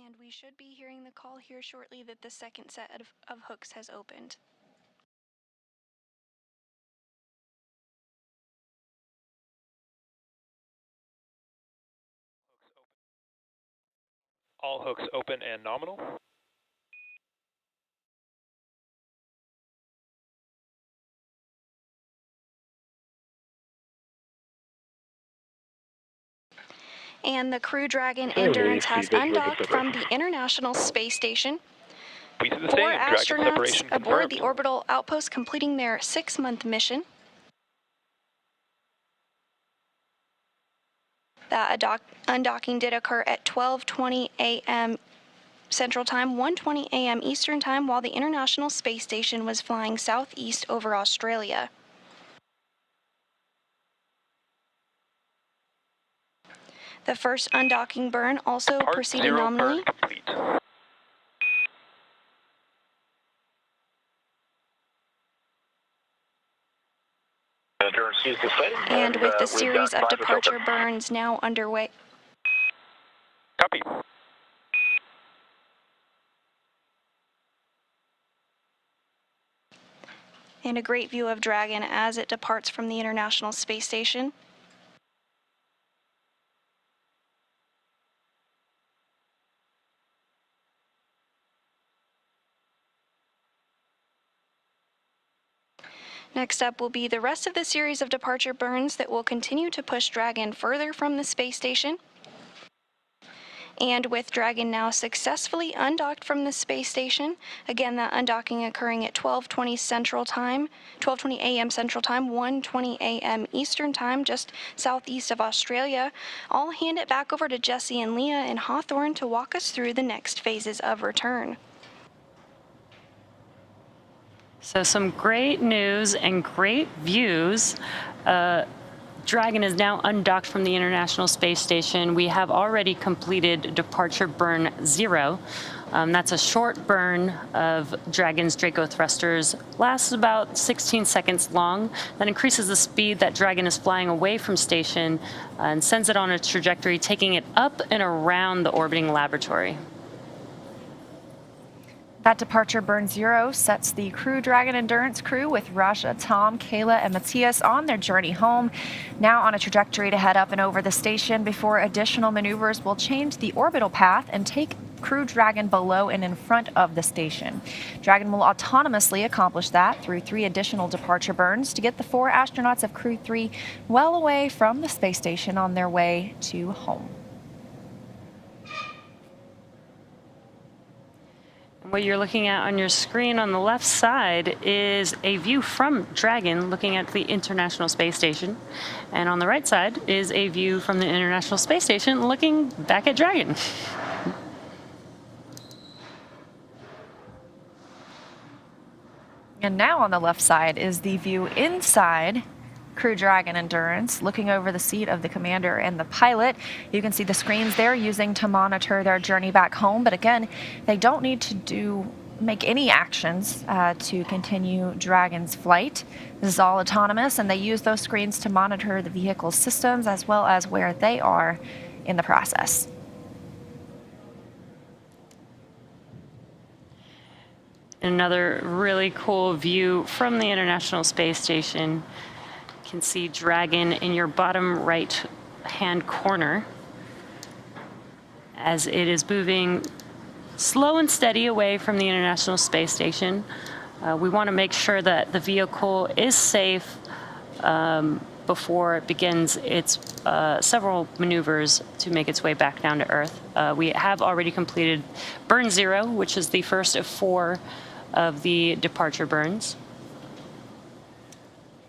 And we should be hearing the call here shortly that the second set of hooks has opened. All hooks open and nominal. And the Crew Dragon Endurance has undocked from the International Space Station. We see the 4 same. Dragon astronauts separation aboard confirmed. the orbital outpost completing their 6-month mission. That undocking did occur at 12:20 a.m. Central Time, 1:20 a.m. Eastern Time, while the International Space Station was flying southeast over Australia. The first undocking burn also Part proceeded 0 nominally. burn complete. And with the series of departure burns now underway. Copy. And a great view of Dragon as it departs from the International Space Station. Next up will be the rest of the series of departure burns that will continue to push Dragon further from the space station. And with Dragon now successfully undocked from the space station, again that undocking occurring at 12:20 Central Time, 12:20 a.m. Central Time, 1:20 a.m. Eastern Time, just southeast of Australia, I'll hand it back over to Jesse and Leah in Hawthorne to walk us through the next phases of return. So some great news and great views. Dragon is now undocked from the International Space Station. We have already completed departure burn 0. That's a short burn of Dragon's Draco thrusters, lasts about 16 seconds long, that increases the speed that Dragon is flying away from station and sends it on a trajectory, taking it up and around the orbiting laboratory. That departure burn 0 sets the Crew Dragon Endurance crew with Raja, Tom, Kayla, and Matthias on their journey home, now on a trajectory to head up and over the station before additional maneuvers will change the orbital path and take Crew Dragon below and in front of the station. Dragon will autonomously accomplish that through 3 additional departure burns to get the 4 astronauts of Crew-3 well away from the space station on their way to home. What you're looking at on your screen on the left side is a view from Dragon looking at the International Space Station. And on the right side is a view from the International Space Station looking back at Dragon. And now on the left side is the view inside Crew Dragon Endurance, looking over the seat of the commander and the pilot. You can see the screens they're using to monitor their journey back home, but again, they don't need to make any actions to continue Dragon's flight. This is all autonomous, and they use those screens to monitor the vehicle's systems as well as where they are in the process. Another really cool view from the International Space Station. You can see Dragon in your bottom right hand corner as it is moving slow and steady away from the International Space Station. We want to make sure that the vehicle is safe before it begins its several maneuvers to make its way back down to Earth. We have already completed burn 0, which is the first of 4 of the departure burns.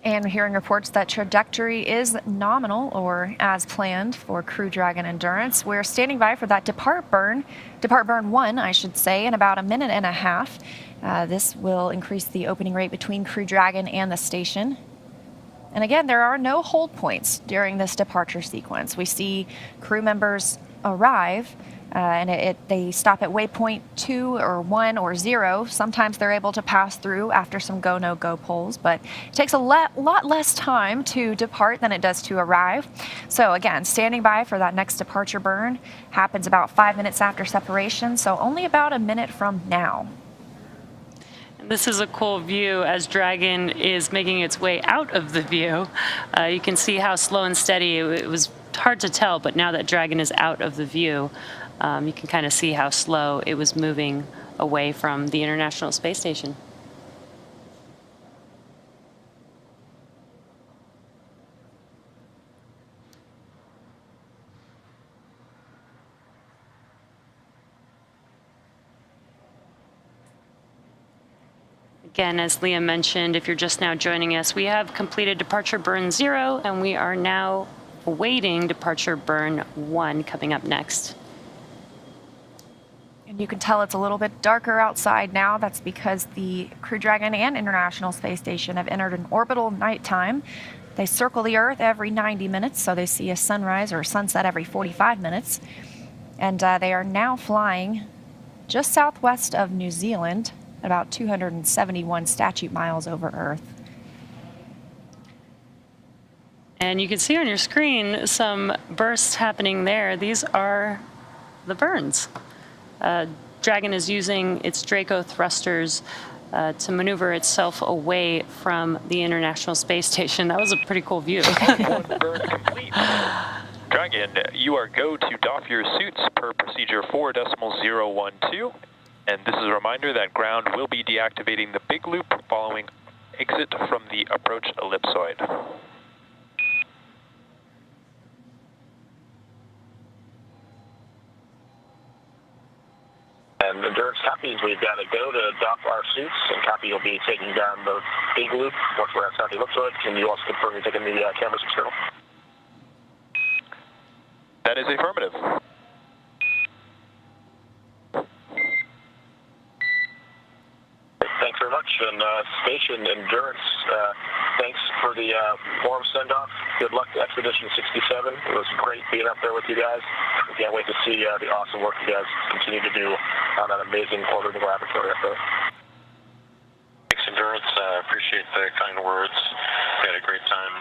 And we're hearing reports that trajectory is nominal or as planned for Crew Dragon Endurance. We're standing by for that depart burn 1, I should say, in about a minute and a half. This will increase the opening rate between Crew Dragon and the station. And again, there are no hold points during this departure sequence. We see crew members arrive and they stop at waypoint 2 or 1 or 0. Sometimes they're able to pass through after some go, no go polls, but it takes a lot less time to depart than it does to arrive. So again, standing by for that next departure burn happens about 5 minutes after separation, so only about a minute from now. This is a cool view as Dragon is making its way out of the view. You can see how slow and steady it was. Hard to tell, but now that Dragon is out of the view, you can kind of see how slow it was moving away from the International Space Station. Again, as Leah mentioned, if you're just now joining us, we have completed departure burn 0, and we are now awaiting departure burn 1 coming up next. And you can tell it's a little bit darker outside now. That's because the Crew Dragon and International Space Station have entered an orbital nighttime. They circle the Earth every 90 minutes, so they see a sunrise or a sunset every 45 minutes. And they are now flying just southwest of New Zealand, about 271 statute miles over Earth. And you can see on your screen some bursts happening there. These are the burns. Dragon is using its Draco thrusters to maneuver itself away from the International Space Station. That was a pretty cool view. One burn complete. Dragon, you are go to doff your suits per procedure 4.012. And this is a reminder that ground will be deactivating the big loop following exit from the approach ellipsoid. And Endurance copies, we've got to go to dock our suits, and copy will be taking down the big loop once we're outside the ellipsoid. Can you also confirm you're taking the cameras external? That is affirmative. Thanks very much. And Station Endurance, thanks for the warm send-off. Good luck to Expedition 67. It was great being up there with you guys. We can't wait to see the awesome work you guys continue to do on that amazing orbiting laboratory up there. Thanks, Endurance. Appreciate the kind words. We had a great time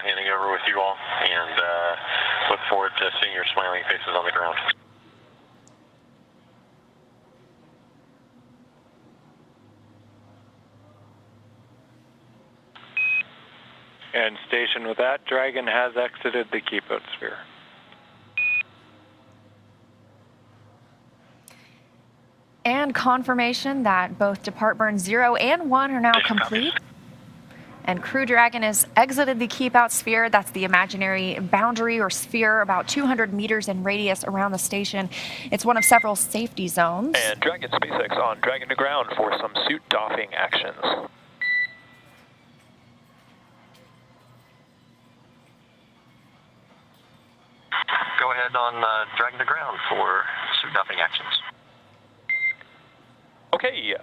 handing over with you all, and look forward to seeing your smiling faces on the ground. And Station, with that, Dragon has exited the keep-out sphere. And confirmation that both depart burn 0 and 1 are now complete. And Crew Dragon has exited the keep-out sphere. That's the imaginary boundary or sphere about 200 meters in radius around the station. It's one of several safety zones. And Dragon SpaceX on Dragon to ground for some suit doffing actions. Go ahead on Dragon to ground for suit doffing actions. Okay,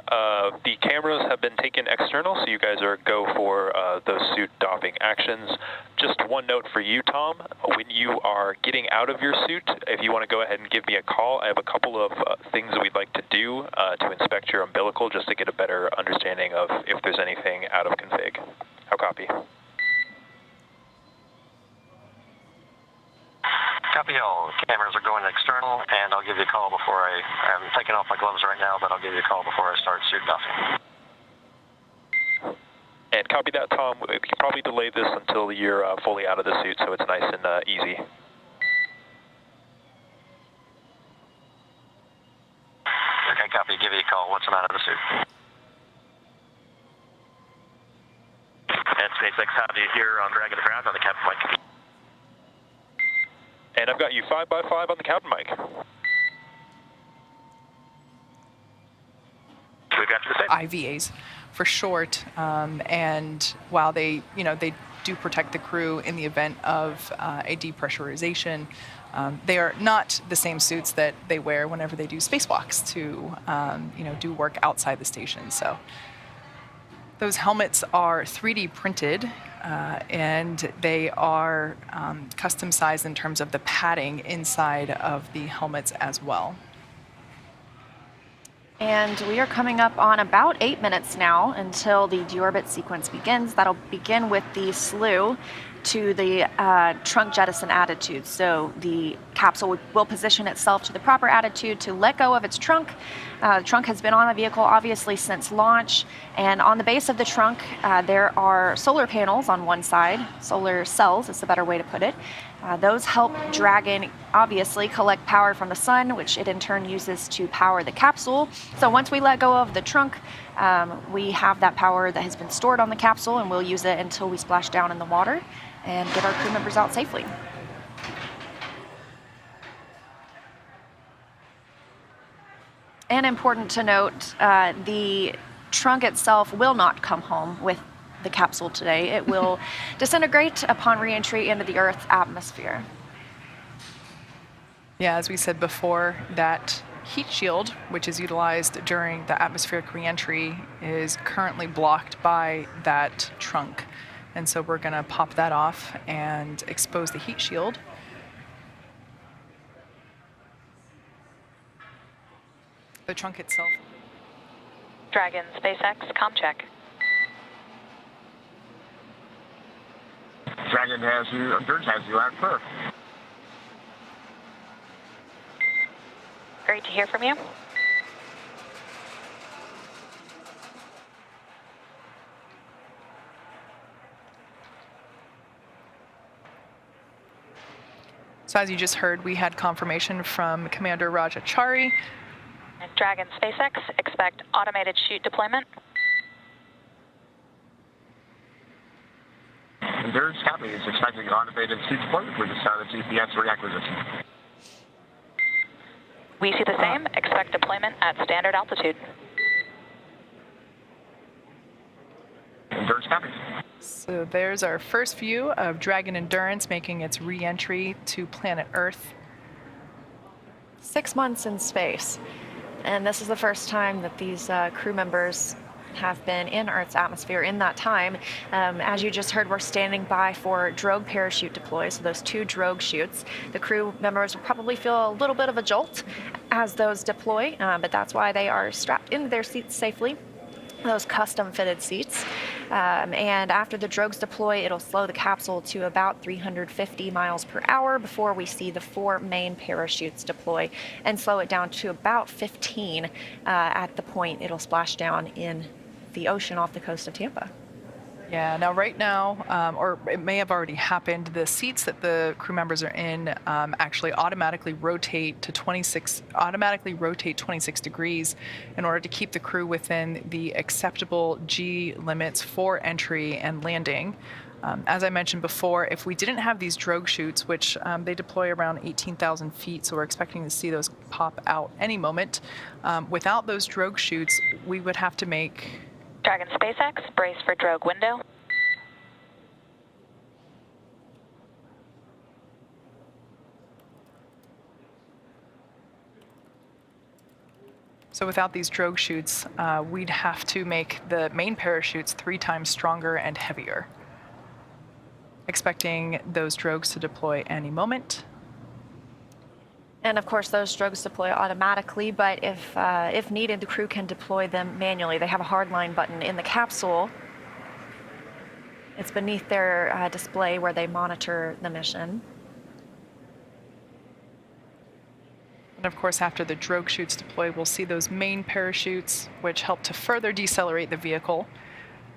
the cameras have been taken external, so you guys are go for those suit doffing actions. Just one note for you, Tom. When you are getting out of your suit, if you want to go ahead and give me a call, I have a couple of things that we'd like to do to inspect your umbilical, just to get a better understanding of if there's anything out of config. How copy? Copy all. Cameras are going external, and I'll give you a call before I'm taking off my gloves right now, but I'll give you a call before I start suit doffing. And copy that, Tom. We can probably delay this until you're fully out of the suit, so it's nice and easy. Okay, copy. Give you a call once I'm out of the suit. And SpaceX, how do you hear on Dragon to ground on the captain mic? And I've got you 5x5 on the cabin mic. We've got you the same. IVAs for short, and while they do protect the crew in the event of a depressurization, they are not the same suits that they wear whenever they do spacewalks to do work outside the station. So Those helmets are 3D printed, and they are custom sized in terms of the padding inside of the helmets as well. And we are coming up on about 8 minutes now until the deorbit sequence begins. That'll begin with the slew to the trunk jettison attitude. So the capsule will position itself to the proper attitude to let go of its trunk. The trunk has been on the vehicle obviously since launch, and on the base of the trunk there are solar panels on one side, solar cells is the better way to put it. Those help Dragon obviously collect power from the sun, which it in turn uses to power the capsule. So once we let go of the trunk, we have that power that has been stored on the capsule, and we'll use it until we splash down in the water and get our crew members out safely. And important to note, the trunk itself will not come home with the capsule today. It will disintegrate upon re-entry into the Earth's atmosphere. Yeah, as we said before, that heat shield, which is utilized during the atmospheric re-entry, is currently blocked by that trunk. And so we're going to pop that off and expose the heat shield. The trunk itself. Dragon, SpaceX, comm check. Dragon has you, Endurance has you at Perth. Great to hear from you. So as you just heard, we had confirmation from Commander Rajachari. Dragon, SpaceX, expect automated chute deployment. Endurance copy is expecting an automated seat deployment with the start of GPS reacquisition. We see the same. Expect deployment at standard altitude. Endurance copy. So there's our first view of Dragon Endurance making its re-entry to planet Earth. 6 months in space. And this is the first time that these crew members have been in Earth's atmosphere in that time. As you just heard, we're standing by for drogue parachute deploy, so those 2 drogue chutes. The crew members will probably feel a little bit of a jolt as those deploy, but that's why they are strapped into their seats safely, those custom fitted seats. And after the drogues deploy, it'll slow the capsule to about 350 miles per hour before we see the 4 main parachutes deploy and slow it down to about 15 at the point it'll splash down in the ocean off the coast of Tampa. Yeah, now right now, or it may have already happened, the seats that the crew members are in actually automatically rotate 26 degrees in order to keep the crew within the acceptable G limits for entry and landing. As I mentioned before, if we didn't have these drogue chutes, which they deploy around 18,000 feet, so we're expecting to see those pop out any moment, without those drogue chutes, we would have to make... Dragon, SpaceX, brace for drogue window. So without these drogue chutes, we'd have to make the main parachutes 3 times stronger and heavier. Expecting those drogues to deploy any moment. And of course, those drogues deploy automatically, but if needed, the crew can deploy them manually. They have a hardline button in the capsule. It's beneath their display where they monitor the mission. And of course, after the drogue chutes deploy, we'll see those main parachutes, which help to further decelerate the vehicle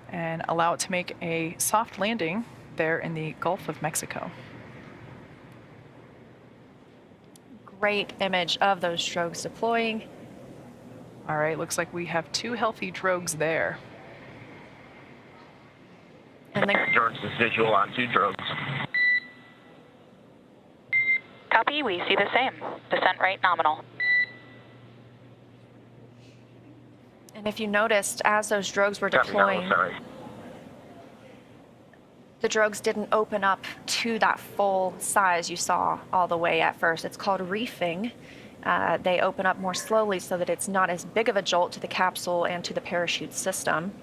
and allow it to make a soft landing there in the Gulf of Mexico. Great image of those drogues deploying. All right, looks like we have 2 healthy drogues there. And the Endurance is visual on 2 drogues. Copy, we see the same. Descent rate nominal. And if you noticed, as those drogues were Copy, no, deploying, sorry. the drogues didn't open up to that full size you saw all the way at first. It's called reefing. They open up more slowly so that it's not as big of a jolt to the capsule and to the parachute system.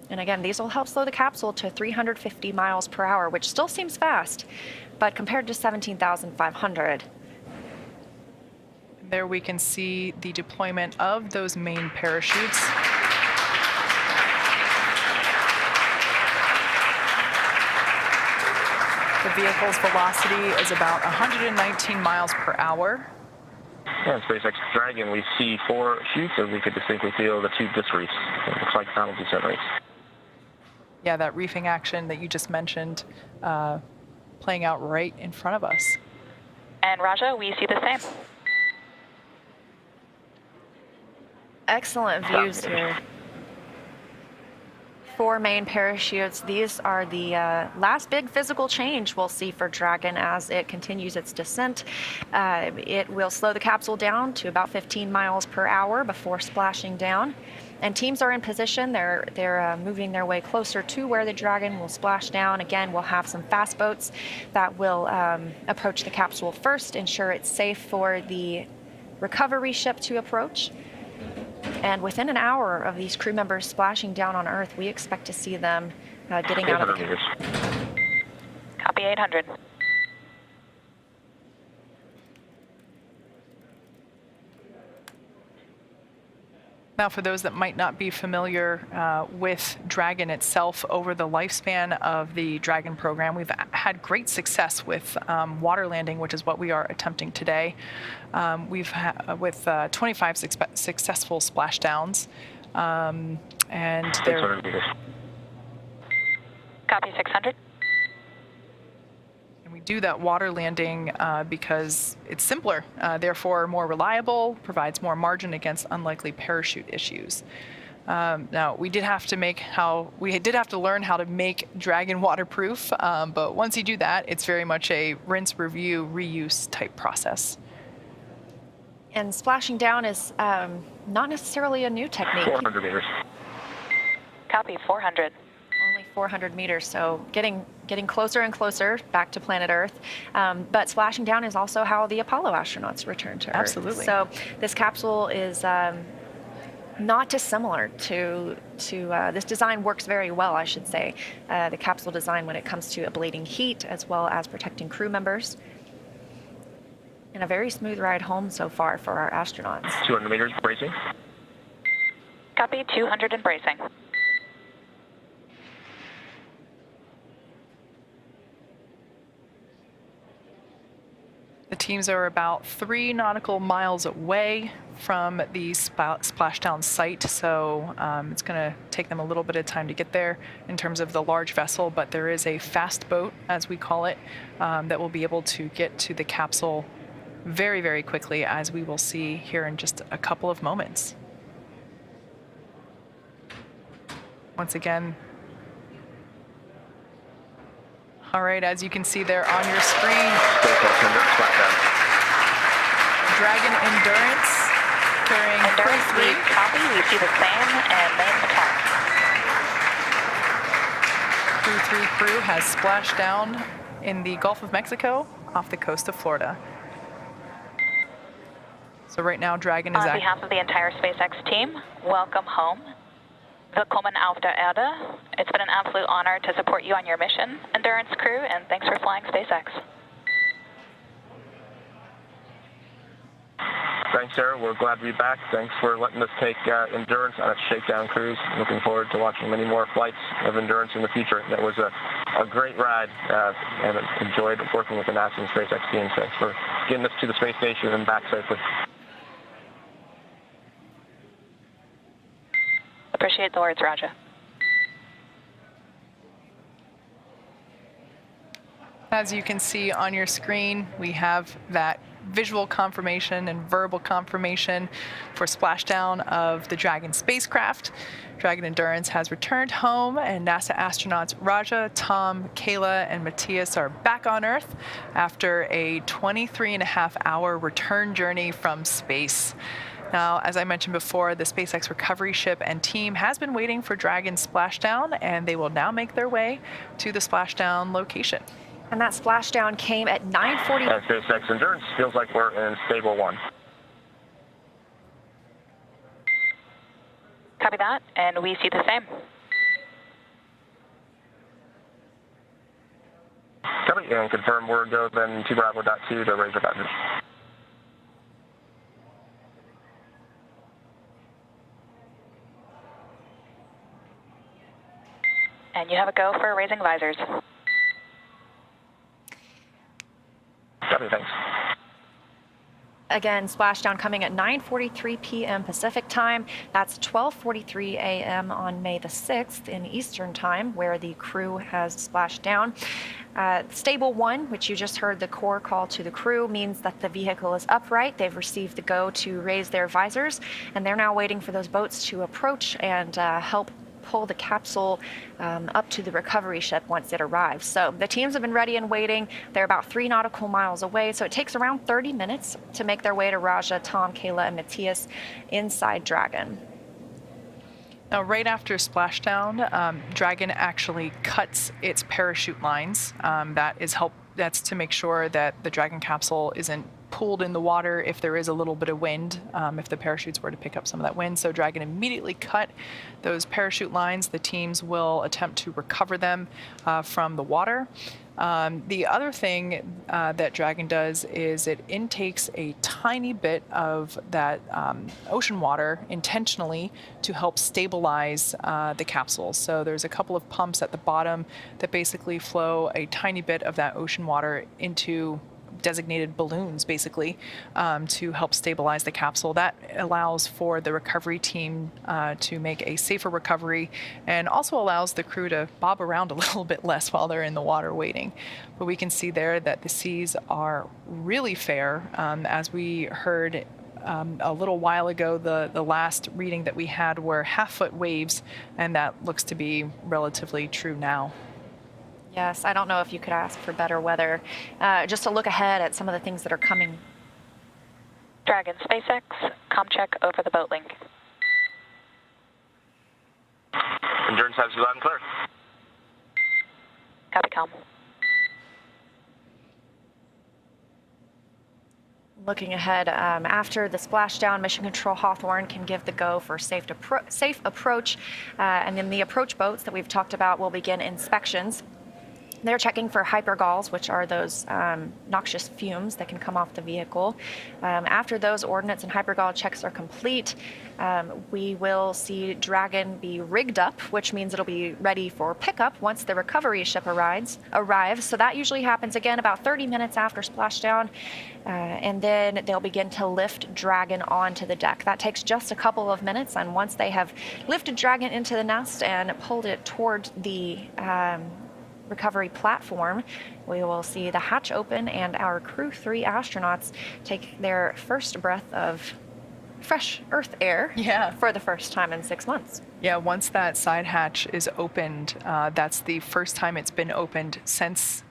And again, these will help slow the capsule to 350 miles per hour, which still seems fast, but compared to 17,500. There we can see the deployment of those main parachutes. The vehicle's velocity is about 119 miles per hour. Yeah, in SpaceX Dragon, we see 4 chutes, and we could distinctly feel the 2 disc reefs. It looks like final descent rates. Yeah, that reefing action that you just mentioned playing out right in front of us. And Raja, we see the same. Excellent views here. 4 main parachutes. These are the last big physical change we'll see for Dragon as it continues its descent. It will slow the capsule down to about 15 miles per hour before splashing down. And teams are in position. They're moving their way closer to where the Dragon will splash down. Again, we'll have some fast boats that will approach the capsule first, ensure it's safe for the recovery ship to approach. And within an hour of these crew members splashing down on Earth, we expect to see them getting out of the capsule. Copy 800. Now, for those that might not be familiar with Dragon itself, over the lifespan of the Dragon program, we've had great success with water landing, which is what we are attempting today. We've had with 25 successful splashdowns, and there. Copy 600. We do that water landing because it's simpler, therefore more reliable, provides more margin against unlikely parachute issues. Now, we did have to learn how to make Dragon waterproof, but once you do that, it's very much a rinse, review, reuse type process. And splashing down is not necessarily a new technique. 400 meters. Copy 400. Only 400 meters, so getting closer and closer back to planet Earth. But splashing down is also how the Apollo astronauts returned to Earth. Absolutely. So this capsule is not dissimilar to this design works very well, I should say. The capsule design when it comes to ablating heat as well as protecting crew members. And a very smooth ride home so far for our astronauts. 200 meters, bracing. Copy 200 and bracing. The teams are about 3 nautical miles away from the splashdown site, so it's going to take them a little bit of time to get there in terms of the large vessel, but there is a fast boat, as we call it, that will be able to get to the capsule very, very quickly, as we will see here in just a couple of moments. Once again, all right, as you can see there on your screen, Dragon Endurance carrying Crew-3. Copy, we see the same and main attack. Crew-3 crew has splashed down in the Gulf of Mexico off the coast of Florida. So right now, Dragon is on behalf of the entire SpaceX team, welcome home. Willkommen auf der Erde. It's been an absolute honor to support you on your mission, Endurance crew, and thanks for flying SpaceX. Thanks, Sarah. We're glad to be back. Thanks for letting us take Endurance on its shakedown cruise. Looking forward to watching many more flights of Endurance in the future. That was a great ride, and enjoyed working with the NASA and SpaceX team. Thanks for getting us to the space station and back safely. Appreciate the words, Raja. As you can see on your screen, we have that visual confirmation and verbal confirmation for splashdown of the Dragon spacecraft. Dragon Endurance has returned home, and NASA astronauts Raja, Tom, Kayla, and Matthias are back on Earth after a 23.5-hour return journey from space. Now, as I mentioned before, the SpaceX recovery ship and team has been waiting for Dragon's splashdown, and they will now make their way to the splashdown location. And that splashdown came at 9:40. SpaceX Endurance feels like we're in stable 1. Copy that, and we see the same. Copy, and confirm we're go then 2 Bravo.2 to raise the button. And you have a go for raising visors. Copy, thanks. Again, splashdown coming at 9:43 p.m. Pacific time. That's 12:43 a.m. on May the 6th in Eastern time, where the crew has splashed down. Stable 1, which you just heard the core call to the crew, means that the vehicle is upright. They've received the go to raise their visors, and they're now waiting for those boats to approach and help pull the capsule up to the recovery ship once it arrives. So the teams have been ready and waiting. They're about 3 nautical miles away, so it takes around 30 minutes to make their way to Raja, Tom, Kayla, and Matthias inside Dragon. Now, right after splashdown, Dragon actually cuts its parachute lines. That's to make sure that the Dragon capsule isn't pulled in the water if there is a little bit of wind, if the parachutes were to pick up some of that wind. So Dragon immediately cut those parachute lines. The teams will attempt to recover them from the water. The other thing that Dragon does is it intakes a tiny bit of that ocean water intentionally to help stabilize the capsule. So there's a couple of pumps at the bottom that basically flow a tiny bit of that ocean water into designated balloons, basically, to help stabilize the capsule. That allows for the recovery team to make a safer recovery, and also allows the crew to bob around a little bit less while they're in the water waiting. But we can see there that the seas are really fair. As we heard a little while ago, the last reading that we had were half-foot waves, and that looks to be relatively true now. Yes, I don't know if you could ask for better weather. Just to look ahead at some of the things that are coming. Dragon, SpaceX, comm check over the boat link. Endurance has you loud and clear. Copy, comm. Looking ahead, after the splashdown, Mission Control Hawthorne can give the go for safe approach, and then the approach boats that we've talked about will begin inspections. They're checking for hypergalls, which are those noxious fumes that can come off the vehicle. After those ordnance and hypergall checks are complete, we will see Dragon be rigged up, which means it'll be ready for pickup once the recovery ship arrives. So that usually happens again about 30 minutes after splashdown, and then they'll begin to lift Dragon onto the deck. That takes just a couple of minutes, and once they have lifted Dragon into the nest and pulled it toward the recovery platform, we will see the hatch open and our Crew-3 astronauts take their first breath of fresh Earth air for the first time in 6 months. Yeah, once that side hatch is opened, that's the first time it's been opened since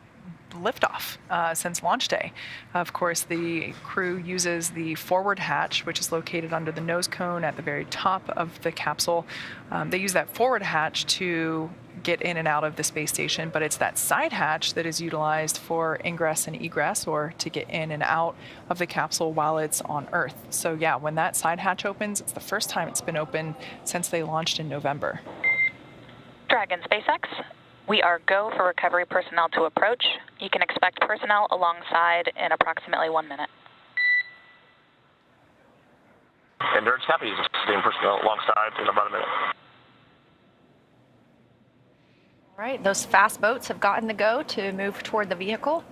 liftoff, since launch day. Of course, the crew uses the forward hatch, which is located under the nose cone at the very top of the capsule. They use that forward hatch to get in and out of the space station, but it's that side hatch that is utilized for ingress and egress, or to get in and out of the capsule while it's on Earth. So yeah, when that side hatch opens, it's the first time it's been open since they launched in November. Dragon, SpaceX, we are go for recovery personnel to approach. You can expect personnel alongside in approximately 1 minute. Endurance copy, same personnel alongside in about a minute. All right, those fast boats have gotten the go to move toward the vehicle.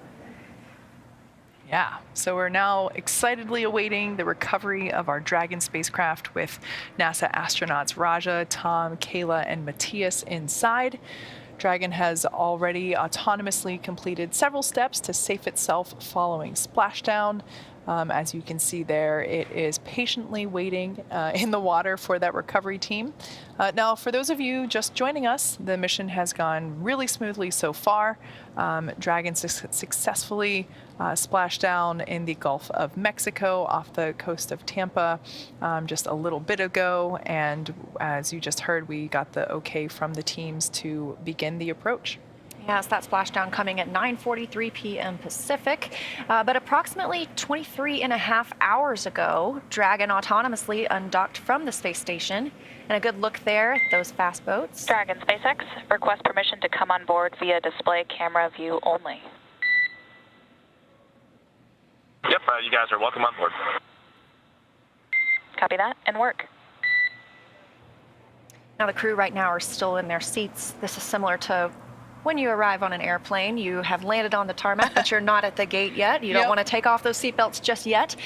Yeah, so we're now excitedly awaiting the recovery of our Dragon spacecraft with NASA astronauts Raja, Tom, Kayla, and Matthias inside. Dragon has already autonomously completed several steps to safe itself following splashdown. As you can see there, it is patiently waiting in the water for that recovery team. Now, for those of you just joining us, the mission has gone really smoothly so far. Dragon successfully splashed down in the Gulf of Mexico off the coast of Tampa just a little bit ago. And as you just heard, we got the okay from the teams to begin the approach. Yes, that splashdown coming at 9:43 p.m. Pacific. But approximately 23 and a half hours ago, Dragon autonomously undocked from the space station. And a good look there at those fast boats. Dragon, SpaceX, request permission to come on board via display camera view only. Yep, you guys are welcome on board. Copy that, and work. Now the crew right now are still in their seats. This is similar to when you arrive on an airplane. You have landed on the tarmac, but you're not at the gate yet. You don't want to take off those seatbelts just yet.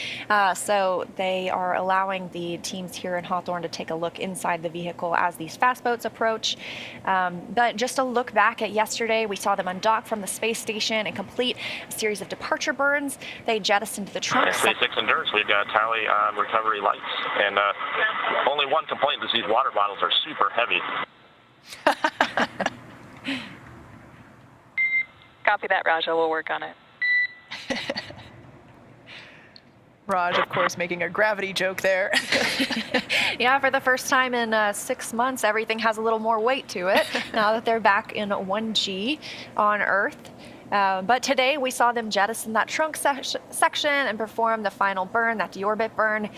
So they are allowing the teams here in Hawthorne to take a look inside the vehicle as these fast boats approach. But just a look back at yesterday, we saw them undock from the space station and complete a series of departure burns. They jettisoned the trunk. SpaceX Endurance, we've got a tally on recovery lights. And only one complaint is these water bottles are super heavy. Copy that, Raja. We'll work on it. Raj, of course, making a gravity joke there. Yeah, for the first time in 6 months, everything has a little more weight to it now that they're back in 1G on Earth. But today we saw them jettison that trunk section and perform the final burn, that deorbit burn,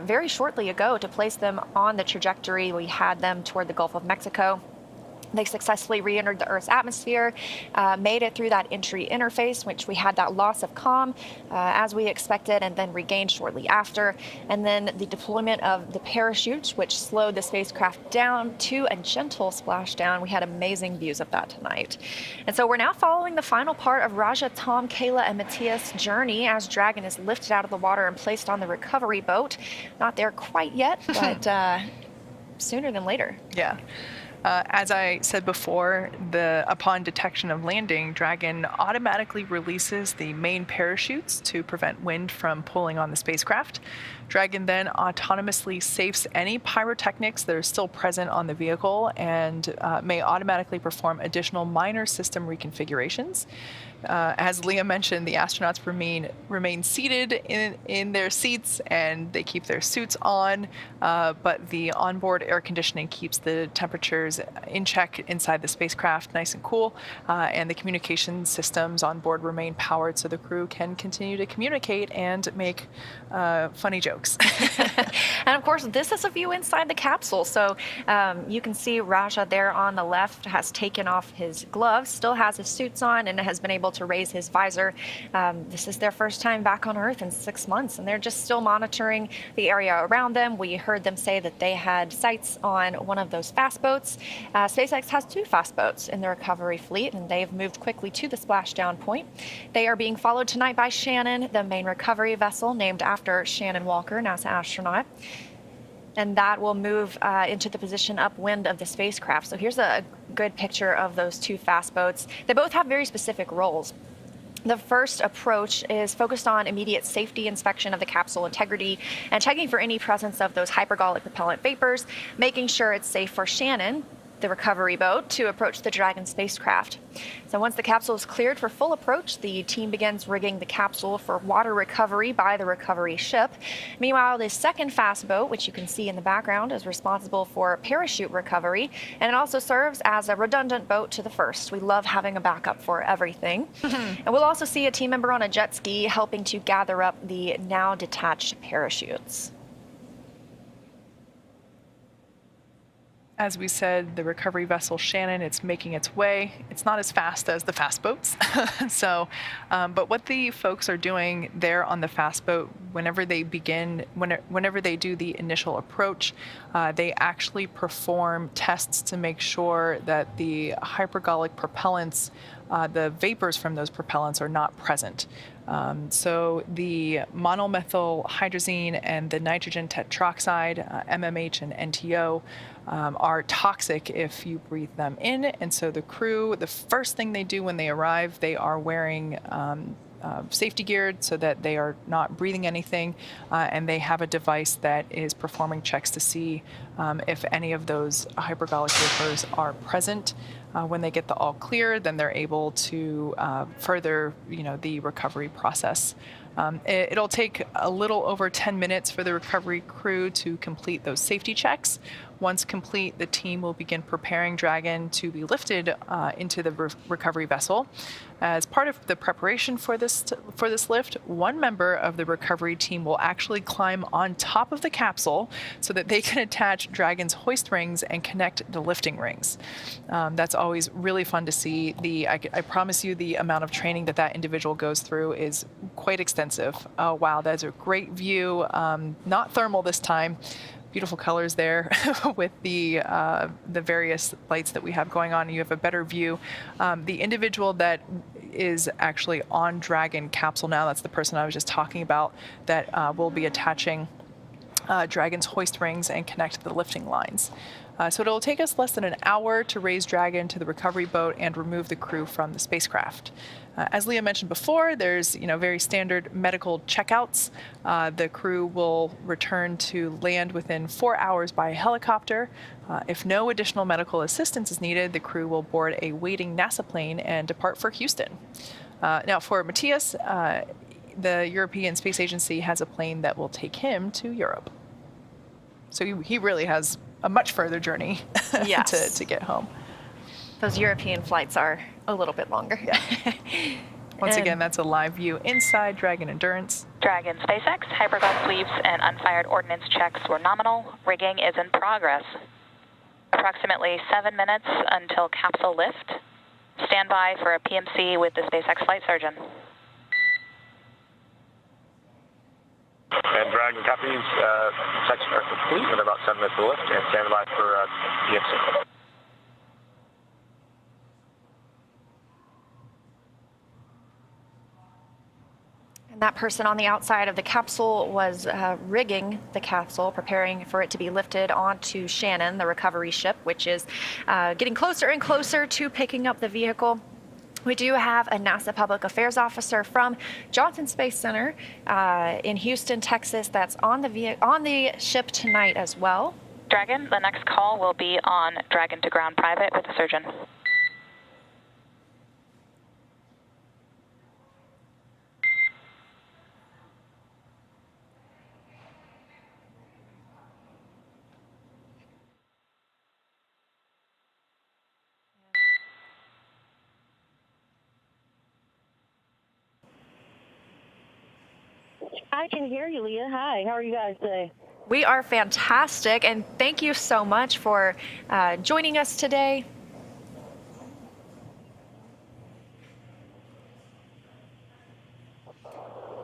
very shortly ago to place them on the trajectory we had them toward the Gulf of Mexico. They successfully re-entered the Earth's atmosphere, made it through that entry interface, which we had that loss of comm as we expected, and then regained shortly after. And then the deployment of the parachute, which slowed the spacecraft down to a gentle splashdown. We had amazing views of that tonight. And so we're now following the final part of Raja, Tom, Kayla, and Matthias' journey as Dragon is lifted out of the water and placed on the recovery boat. Not there quite yet, but sooner than later. Yeah. As I said before, upon detection of landing, Dragon automatically releases the main parachutes to prevent wind from pulling on the spacecraft. Dragon then autonomously safes any pyrotechnics that are still present on the vehicle and may automatically perform additional minor system reconfigurations. As Leah mentioned, the astronauts remain seated in their seats and they keep their suits on, but the onboard air conditioning keeps the temperatures in check inside the spacecraft, nice and cool, and the communication systems on board remain powered so the crew can continue to communicate and make funny jokes. And of course, this is a view inside the capsule. So you can see Raja there on the left has taken off his gloves, still has his suits on, and has been able to raise his visor. This is their first time back on Earth in 6 months, and they're just still monitoring the area around them. We heard them say that they had sights on one of those fast boats. SpaceX has 2 fast boats in the recovery fleet, and they've moved quickly to the splashdown point. They are being followed tonight by Shannon, the main recovery vessel named after Shannon Walker, NASA astronaut. And that will move into the position upwind of the spacecraft. So here's a good picture of those 2 fast boats. They both have very specific roles. The first approach is focused on immediate safety inspection of the capsule integrity and checking for any presence of those hypergolic propellant vapors, making sure it's safe for Shannon, the recovery boat, to approach the Dragon spacecraft. So once the capsule is cleared for full approach, the team begins rigging the capsule for water recovery by the recovery ship. Meanwhile, the second fast boat, which you can see in the background, is responsible for parachute recovery, and it also serves as a redundant boat to the first. We love having a backup for everything. And we'll also see a team member on a jet ski helping to gather up the now detached parachutes. As we said, the recovery vessel Shannon, it's making its way. It's not as fast as the fast boats. But what the folks are doing there on the fast boat, whenever they do the initial approach, they actually perform tests to make sure that the hypergolic propellants, the vapors from those propellants, are not present. So the monomethyl hydrazine and the nitrogen tetroxide, MMH and NTO, are toxic if you breathe them in. And so the crew, the first thing they do when they arrive, they are wearing safety gear so that they are not breathing anything, and they have a device that is performing checks to see if any of those hypergolic vapors are present. When they get the all clear, then they're able to further, the recovery process. It'll take a little over 10 minutes for the recovery crew to complete those safety checks. Once complete, the team will begin preparing Dragon to be lifted into the recovery vessel. As part of the preparation for this lift, one member of the recovery team will actually climb on top of the capsule so that they can attach Dragon's hoist rings and connect the lifting rings. That's always really fun to see. I promise you the amount of training that individual goes through is quite extensive. Oh wow, that's a great view. Not thermal this time. Beautiful colors there with the various lights that we have going on. You have a better view. The individual that is actually on Dragon capsule now, that's the person I was just talking about, that will be attaching Dragon's hoist rings and connect the lifting lines. So it'll take us less than an hour to raise Dragon to the recovery boat and remove the crew from the spacecraft. As Leah mentioned before, there's very standard medical checkouts. The crew will return to land within 4 hours by helicopter. If no additional medical assistance is needed, the crew will board a waiting NASA plane and depart for Houston. Now for Matthias, the European Space Agency has a plane that will take him to Europe. So he really has a much further journey to get home. Those European flights are a little bit longer. Yeah. Once again, that's a live view inside Dragon Endurance. Dragon SpaceX, hyperglass sweeps and unfired ordnance checks were nominal. Rigging is in progress. Approximately 7 minutes until capsule lift. Stand by for a PMC with the SpaceX flight surgeon. And Dragon copies, checks are complete with about 7 minutes to lift, and stand by for PMC. And that person on the outside of the capsule was rigging the capsule, preparing for it to be lifted onto Shannon, the recovery ship, which is getting closer and closer to picking up the vehicle. We do have a NASA Public Affairs Officer from Johnson Space Center in Houston, Texas, that's on the ship tonight as well. Dragon, the next call will be on Dragon to ground private with the surgeon. I can hear you, Leah. Hi, how are you guys today? We are fantastic, and thank you so much for joining us today.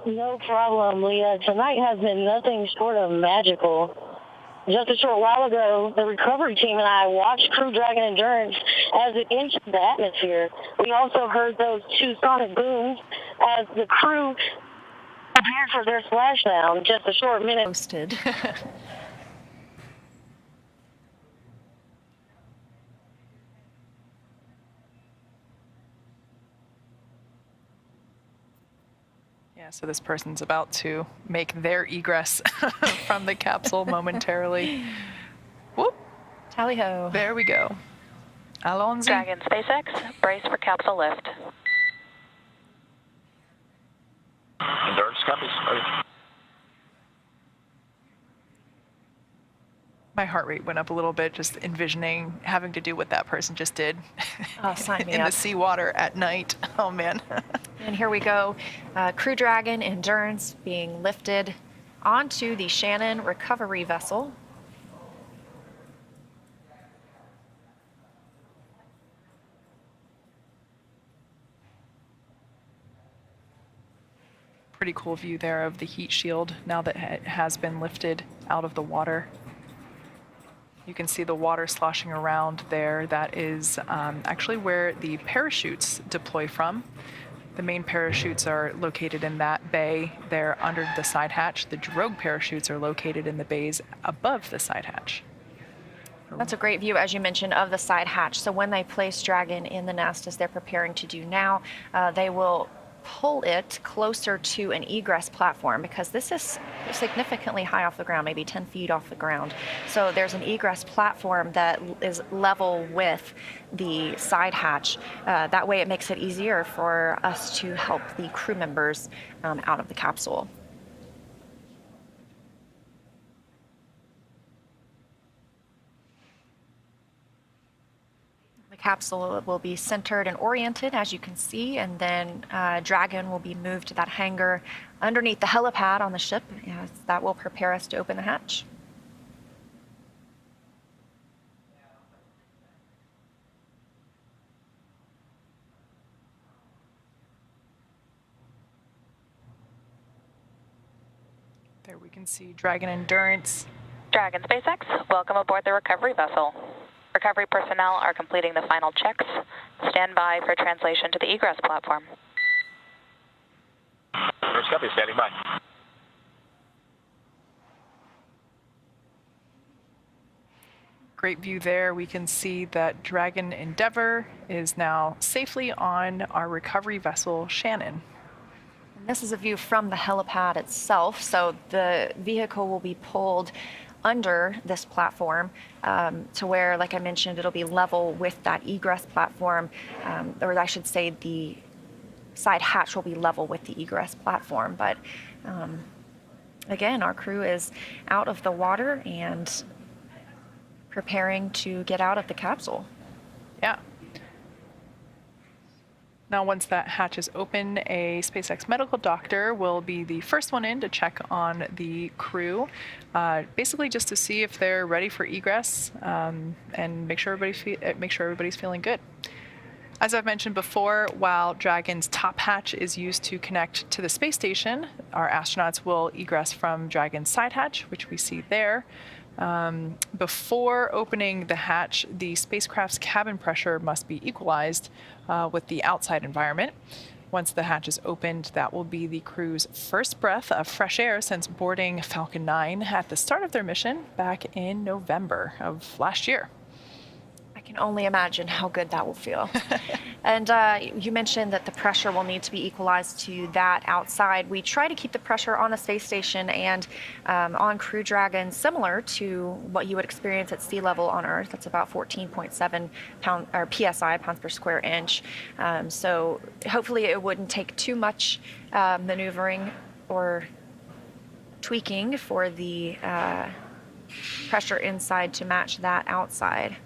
No problem, Leah. Tonight has been nothing short of magical. Just a short while ago, the recovery team and I watched Crew Dragon Endurance as it entered the atmosphere. We also heard those 2 sonic booms as the crew prepared for their splashdown. Just a short minute. Posted. Yeah, so this person's about to make their egress from the capsule momentarily. Whoop. Tally-ho. There we go. Allons-y. Dragon SpaceX, brace for capsule lift. Endurance copies. My heart rate went up a little bit just envisioning having to do what that person just did Sign me in up. the seawater at night. Oh, man. And here we go. Crew Dragon Endurance being lifted onto the Shannon recovery vessel. Pretty cool view there of the heat shield now that it has been lifted out of the water. You can see the water sloshing around there. That is actually where the parachutes deploy from. The main parachutes are located in that bay there under the side hatch. The drogue parachutes are located in the bays above the side hatch. That's a great view, as you mentioned, of the side hatch. So when they place Dragon in the nest, as they're preparing to do now, they will pull it closer to an egress platform, because this is significantly high off the ground, maybe 10 feet off the ground. So there's an egress platform that is level with the side hatch. That way it makes it easier for us to help the crew members out of the capsule. Capsule will be centered and oriented, as you can see, and then Dragon will be moved to that hangar underneath the helipad on the ship. Yes, that will prepare us to open the hatch. There we can see Dragon Endurance. Dragon SpaceX, welcome aboard the recovery vessel. Recovery personnel are completing the final checks. Stand by for translation to the egress platform. First copy, standing by. Great view there. We can see that Dragon Endeavour is now safely on our recovery vessel, Shannon. And this is a view from the helipad itself, so the vehicle will be pulled under this platform to where, like I mentioned, it'll be level with that egress platform, or I should say the side hatch will be level with the egress platform. But again, our crew is out of the water and preparing to get out of the capsule. Yeah. Now, once that hatch is open, a SpaceX medical doctor will be the first one in to check on the crew, basically just to see if they're ready for egress and make sure everybody's feeling good. As I've mentioned before, while Dragon's top hatch is used to connect to the space station, our astronauts will egress from Dragon's side hatch, which we see there. Before opening the hatch, the spacecraft's cabin pressure must be equalized with the outside environment. Once the hatch is opened, that will be the crew's first breath of fresh air since boarding Falcon 9 at the start of their mission back in November of last year. I can only imagine how good that will feel. And you mentioned that the pressure will need to be equalized to that outside. We try to keep the pressure on the space station and on Crew Dragon similar to what you would experience at sea level on Earth. That's about 14.7 PSI, pounds per square inch. So hopefully it wouldn't take too much maneuvering or tweaking for the pressure inside to match that outside.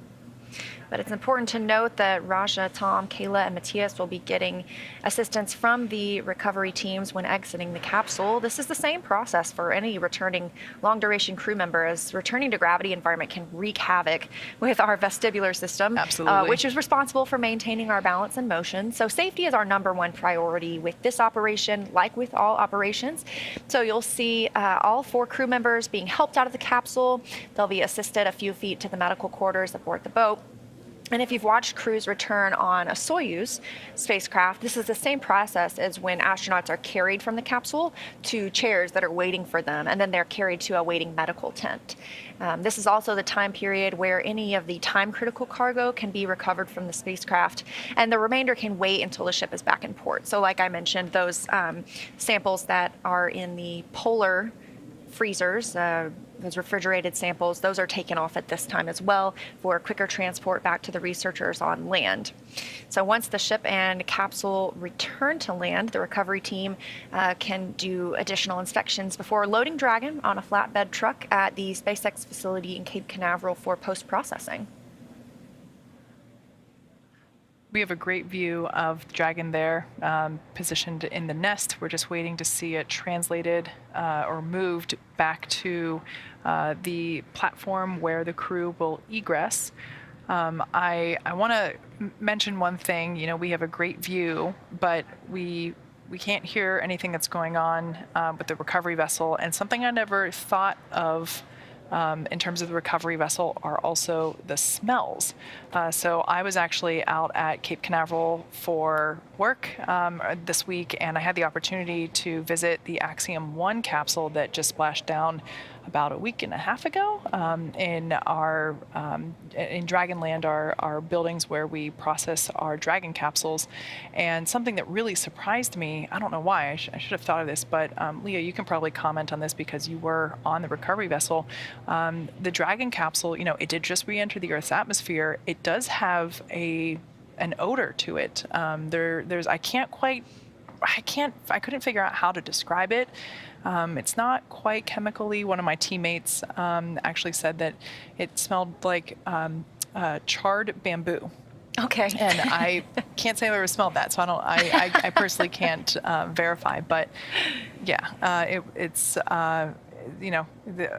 But it's important to note that Raja, Tom, Kayla, and Matthias will be getting assistance from the recovery teams when exiting the capsule. This is the same process for any returning long-duration crew member, as returning to gravity environment can wreak havoc with our vestibular system, which is responsible for maintaining our balance and motion. So safety is our #1 priority with this operation, like with all operations. So you'll see all 4 crew members being helped out of the capsule. They'll be assisted a few feet to the medical quarters aboard the boat. And if you've watched crews return on a Soyuz spacecraft, this is the same process as when astronauts are carried from the capsule to chairs that are waiting for them, and then they're carried to a waiting medical tent. This is also the time period where any of the time-critical cargo can be recovered from the spacecraft, and the remainder can wait until the ship is back in port. So like I mentioned, those samples that are in the polar freezers, those refrigerated samples, those are taken off at this time as well for quicker transport back to the researchers on land. So once the ship and capsule return to land, the recovery team can do additional inspections before loading Dragon on a flatbed truck at the SpaceX facility in Cape Canaveral for post-processing. We have a great view of Dragon there, positioned in the nest. We're just waiting to see it translated or moved back to the platform where the crew will egress. I want to mention one thing. You know, we have a great view, but we can't hear anything that's going on with the recovery vessel. And something I never thought of in terms of the recovery vessel are also the smells. So I was actually out at Cape Canaveral for work this week, and I had the opportunity to visit the Axiom 1 capsule that just splashed down about a week and a half ago in our in Dragonland, our buildings where we process our Dragon capsules. And something that really surprised me, I don't know why, I should have thought of this, but Leah, you can probably comment on this because you were on the recovery vessel. The Dragon capsule, you know, it did just re-enter the Earth's atmosphere. It does have an odor to it. I couldn't figure out how to describe it. It's not quite chemically. One of my teammates actually said that it smelled like charred bamboo. Okay. And I can't say I've ever smelled that, so I personally can't verify. But yeah, it's you know,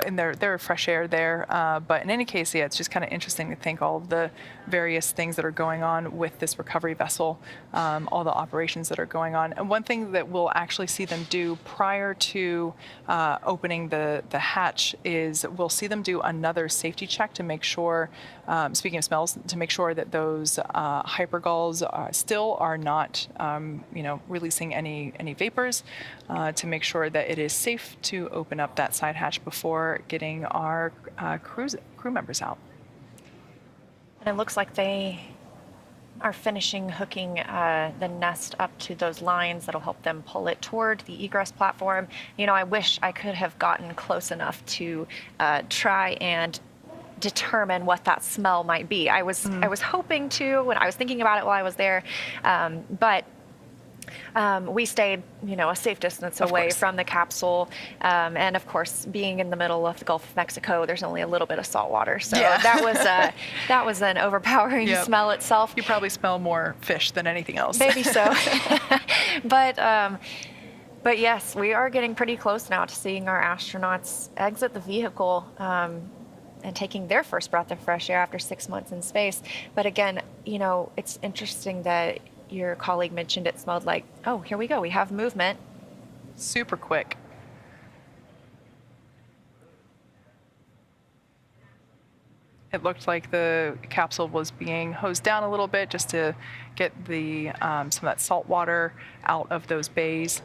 and there are fresh air there. But in any case, yeah, it's just kind of interesting to think all of the various things that are going on with this recovery vessel, all the operations that are going on. And one thing that we'll actually see them do prior to opening the hatch is we'll see them do another safety check to make sure, speaking of smells, to make sure that those hypergulls still are not, you know, releasing any vapors, to make sure that it is safe to open up that side hatch before getting our crew members out. And it looks like they are finishing hooking the nest up to those lines that'll help them pull it toward the egress platform. You know, I wish I could have gotten close enough to try and determine what that smell might be. I was hoping to when I was thinking about it while I was there, but we stayed, you know, a safe distance away from the capsule, and of course, being in the middle of the Gulf of Mexico, there's only a little bit of salt water, so that was an overpowering smell itself. You probably smell more fish than anything else. Maybe so, but yes, we are getting pretty close now to seeing our astronauts exit the vehicle. And taking their first breath of fresh air after 6 months in space. But again, you know, it's interesting that your colleague mentioned it smelled like, oh, here we go, we have movement. Super quick. It looked like the capsule was being hosed down a little bit just to get the some of that salt water out of those bays.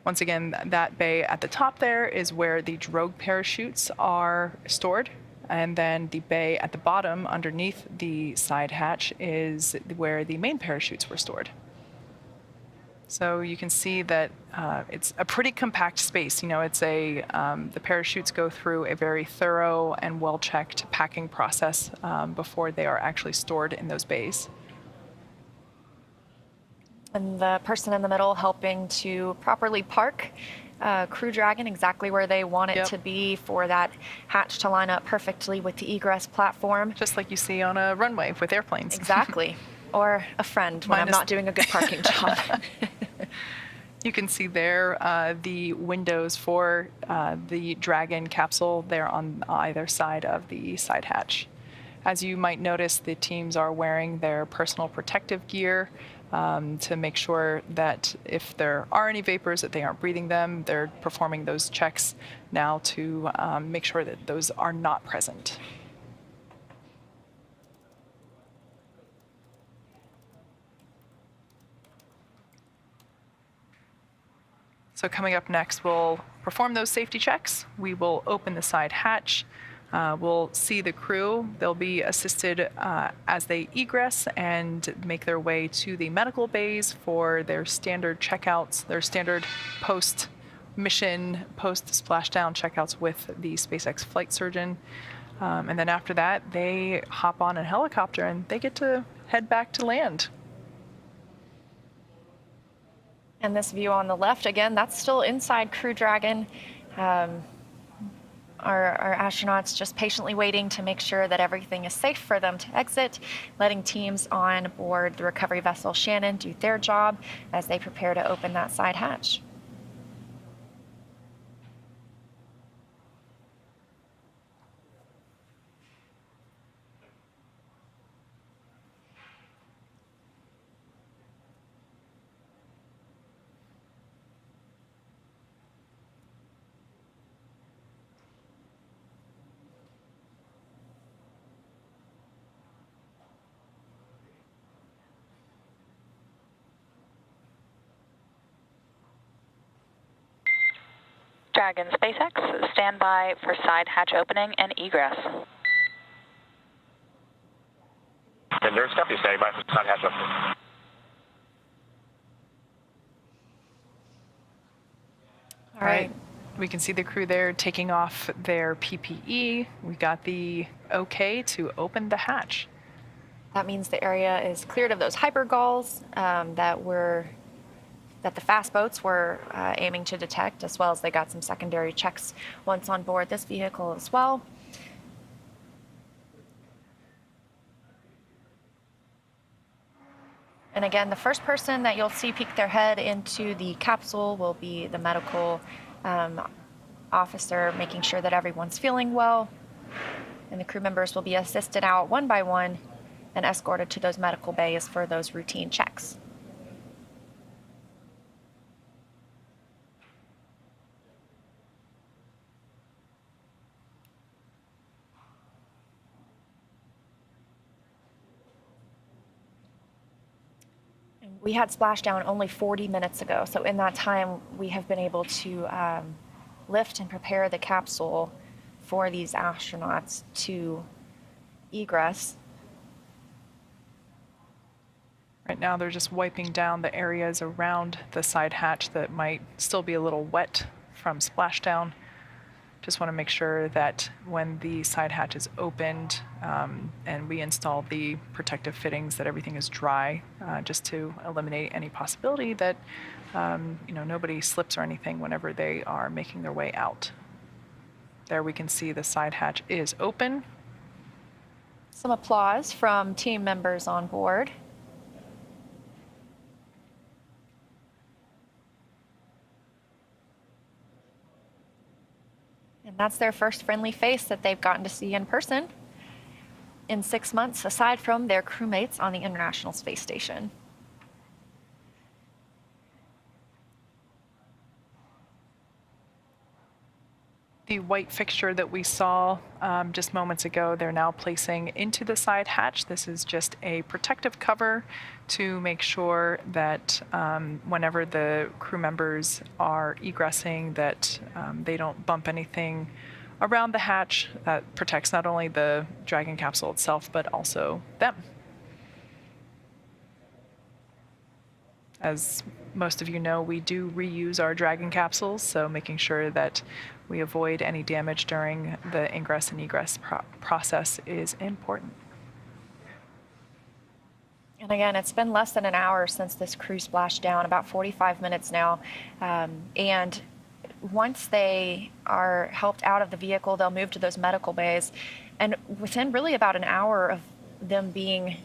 Once again, that bay at the top there is where the drogue parachutes are stored. And then the bay at the bottom underneath the side hatch is where the main parachutes were stored. So you can see that it's a pretty compact space. You know, it's the parachutes go through a very thorough and well-checked packing process before they are actually stored in those bays. And the person in the middle helping to properly park Crew Dragon exactly where they want it to be for that hatch to line up perfectly with the egress platform. Just like you see on a runway with airplanes. Exactly. Or a friend when I'm not doing a good parking job. You can see there the windows for the Dragon capsule there on either side of the side hatch. As you might notice, the teams are wearing their personal protective gear to make sure that if there are any vapors, that they aren't breathing them. They're performing those checks now to make sure that those are not present. So coming up next, we'll perform those safety checks. We will open the side hatch. We'll see the crew. They'll be assisted as they egress and make their way to the medical bays for their standard checkouts, their standard post-mission, post-splashdown checkouts with the SpaceX flight surgeon. And then after that, they hop on a helicopter and they get to head back to land. And this view on the left, again, that's still inside Crew Dragon. Our astronauts just patiently waiting to make sure that everything is safe for them to exit, letting teams on board the recovery vessel Shannon do their job as they prepare to open that side hatch. Dragon SpaceX, stand by for side hatch opening and egress. And there's copy, standing by for side hatch opening. All right. We can see the crew there taking off their PPE. We got the okay to open the hatch. That means the area is cleared of those hypergulls that the fast boats were aiming to detect, as well as they got some secondary checks once on board this vehicle as well. And again, the first person that you'll see peek their head into the capsule will be the medical officer, making sure that everyone's feeling well. And the crew members will be assisted out one by one and escorted to those medical bays for those routine checks. We had splashdown only 40 minutes ago, so in that time we have been able to lift and prepare the capsule for these astronauts to egress. Right now they're just wiping down the areas around the side hatch that might still be a little wet from splashdown. Just want to make sure that when the side hatch is opened and we install the protective fittings, that everything is dry, just to eliminate any possibility that nobody slips or anything whenever they are making their way out. There we can see the side hatch is open. Some applause from team members on board. And that's their first friendly face that they've gotten to see in person in 6 months, aside from their crewmates on the International Space Station. The white fixture that we saw just moments ago, they're now placing into the side hatch. This is just a protective cover to make sure that whenever the crew members are egressing, that they don't bump anything around the hatch. That protects not only the Dragon capsule itself, but also them. As most of you know, we do reuse our Dragon capsules, so making sure that we avoid any damage during the ingress and egress process is important. And again, it's been less than an hour since this crew splashed down, about 45 minutes now. And once they are helped out of the vehicle, they'll move to those medical bays. And within really about an hour of them being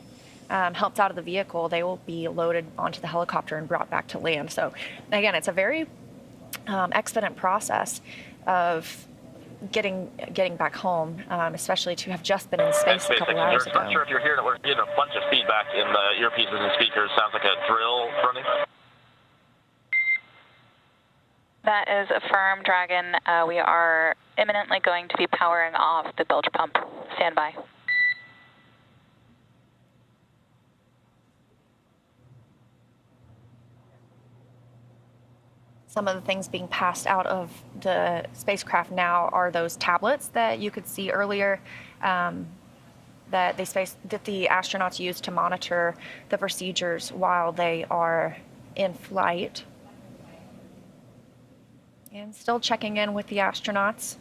helped out of the vehicle, they will be loaded onto the helicopter and brought back to land. So again, it's a very expedient process of getting back home, especially to have just been in space a couple hours ago. Not sure if you're hearing it. We're getting a bunch of feedback in the earpieces and speakers. Sounds like a drill running. That is affirmed, Dragon. We are imminently going to be powering off the bilge pump. Stand by. Some of the things being passed out of the spacecraft now are those tablets that you could see earlier that the astronauts use to monitor the procedures while they are in flight. And still checking in with the astronauts.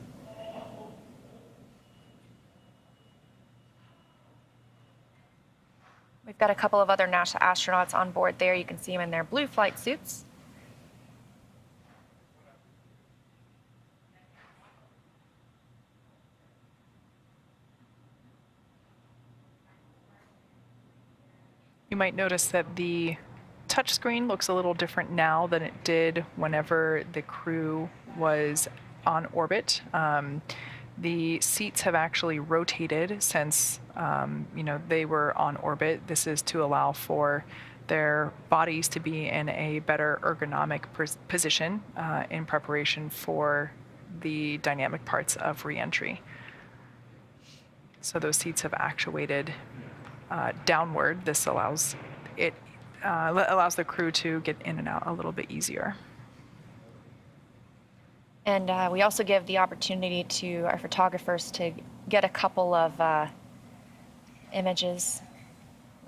We've got a couple of other NASA astronauts on board there. You can see them in their blue flight suits. You might notice that the touchscreen looks a little different now than it did whenever the crew was on orbit. The seats have actually rotated since they were on orbit. This is to allow for their bodies to be in a better ergonomic position in preparation for the dynamic parts of re-entry. So those seats have actuated downward. This allows the crew to get in and out a little bit easier. And we also give the opportunity to our photographers to get a couple of images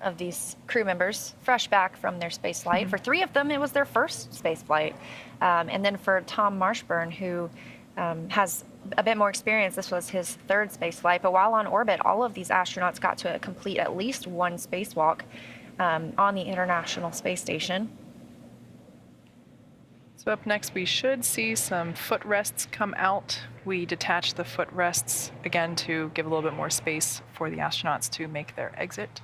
of these crew members fresh back from their space flight. For 3 of them, it was their first space flight. And then for Tom Marshburn, who has a bit more experience, this was his 3rd space flight. But while on orbit, all of these astronauts got to complete at least 1 spacewalk on the International Space Station. So up next, we should see some footrests come out. We detach the footrests again to give a little bit more space for the astronauts to make their exit.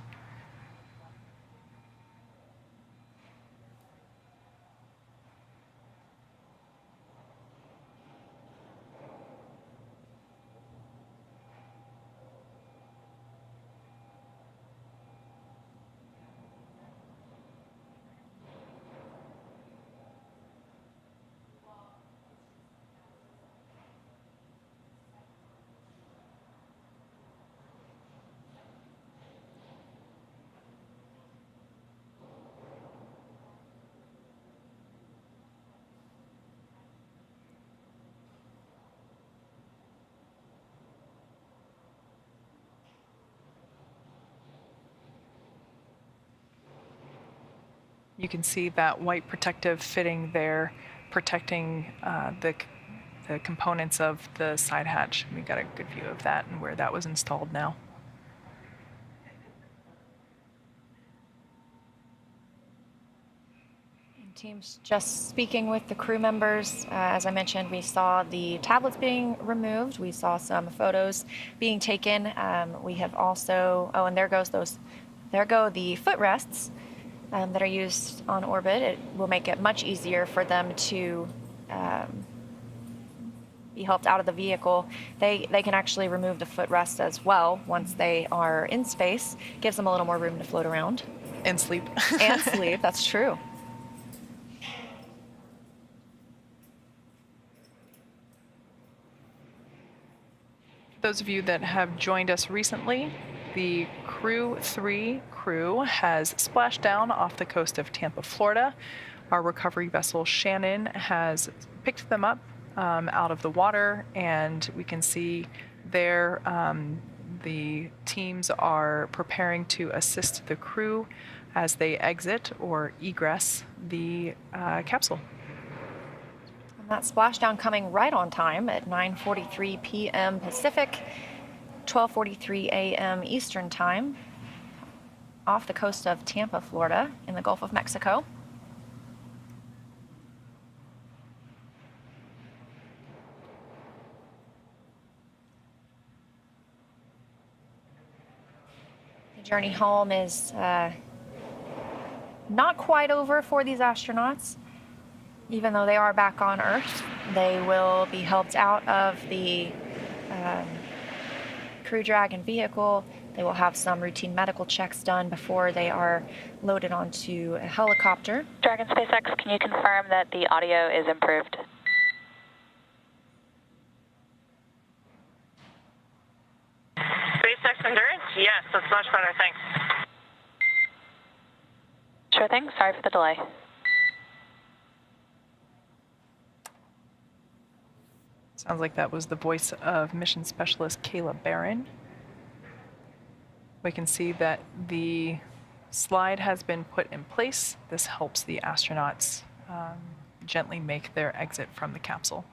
You can see that white protective fitting there, protecting the components of the side hatch. We got a good view of that and where that was installed now. Teams just speaking with the crew members. As I mentioned, we saw the tablets being removed. We saw some photos being taken. We have also, oh, and there go the footrests that are used on orbit. It will make it much easier for them to be helped out of the vehicle. They can actually remove the footrest as well once they are in space. Gives them a little more room to float around. And sleep. And sleep, that's true. Those of you that have joined us recently, the Crew-3 crew has splashed down off the coast of Tampa, Florida. Our recovery vessel Shannon has picked them up out of the water, and we can see there the teams are preparing to assist the crew as they exit or egress the capsule. That splashdown coming right on time at 9:43 p.m. Pacific, 12:43 a.m. Eastern Time, off the coast of Tampa, Florida, in the Gulf of Mexico. The journey home is not quite over for these astronauts. Even though they are back on Earth, they will be helped out of the Crew Dragon vehicle. They will have some routine medical checks done before they are loaded onto a helicopter. Dragon SpaceX, can you confirm that the audio is improved? SpaceX Endurance? Yes, that's much better, thanks. Sure thing, sorry for the delay. Sounds like that was the voice of Mission Specialist Kayla Barron. We can see that the slide has been put in place. This helps the astronauts gently make their exit from the capsule.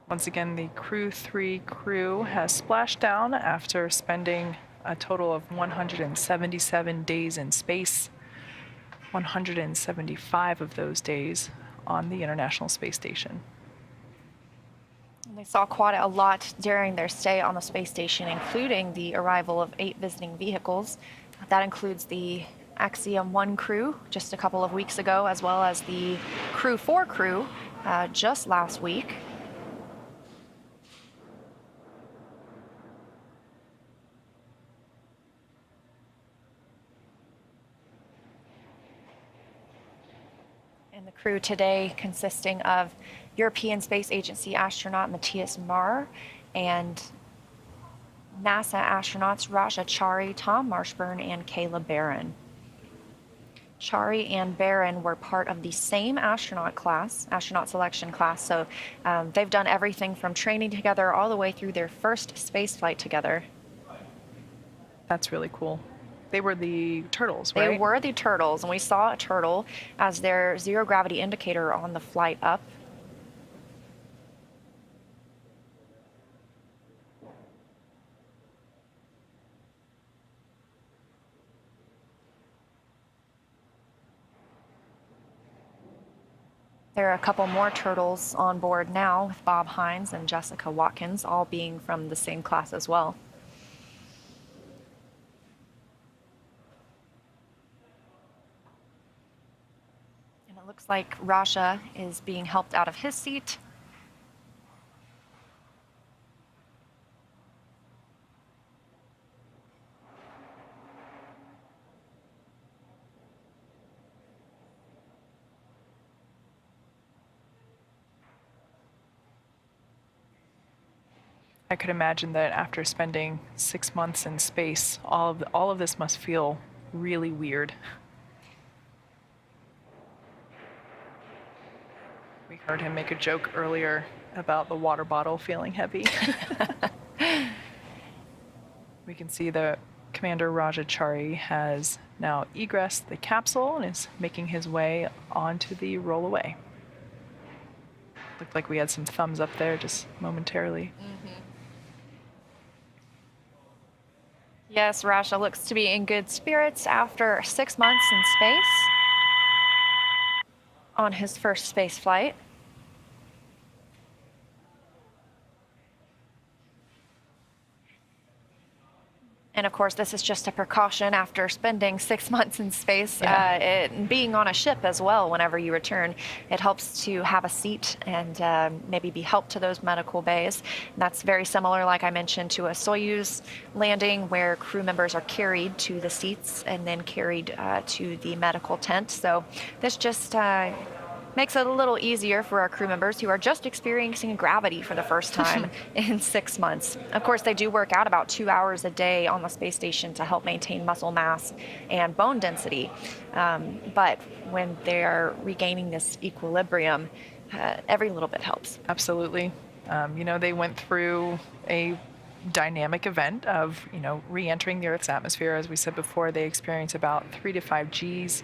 Once again, the Crew-3 crew has splashed down after spending a total of 177 days in space, 175 of those days on the International Space Station. They saw quite a lot during their stay on the space station, including the arrival of 8 visiting vehicles. That includes the Axiom 1 crew just a couple of weeks ago, as well as the Crew-4 crew just last week. And the crew today consisting of European Space Agency astronaut Matthias Marr and NASA astronauts Raja Chari, Tom Marshburn, and Kayla Barron. Chari and Barron were part of the same astronaut selection class, so they've done everything from training together all the way through their first space flight together. That's really cool. They were the turtles, right? They were the turtles, and we saw a turtle as their zero gravity indicator on the flight up. There are a couple more turtles on board now, with Bob Hines and Jessica Watkins, all being from the same class as well. Looks like Raja is being helped out of his seat. I could imagine that after spending 6 months in space, all of this must feel really weird. Heard him make a joke earlier about the water bottle feeling heavy. We can see that Commander Rajachari has now egressed the capsule and is making his way onto the rollaway. Looked like we had some thumbs up there just momentarily. Yes, Rasha looks to be in good spirits after 6 months in space on his first space flight. And of course, this is just a precaution after spending 6 months in space. Being on a ship as well, whenever you return, it helps to have a seat and maybe be helped to those medical bays. And that's very similar, like I mentioned, to a Soyuz landing where crew members are carried to the seats and then carried to the medical tent. So this just makes it a little easier for our crew members who are just experiencing gravity for the first time in 6 months. Of course, they do work out about 2 hours a day on the space station to help maintain muscle mass and bone density. But when they're regaining this equilibrium, every little bit helps. Absolutely. They went through a dynamic event of, re-entering the Earth's atmosphere. As we said before, they experience about 3 to 5 Gs.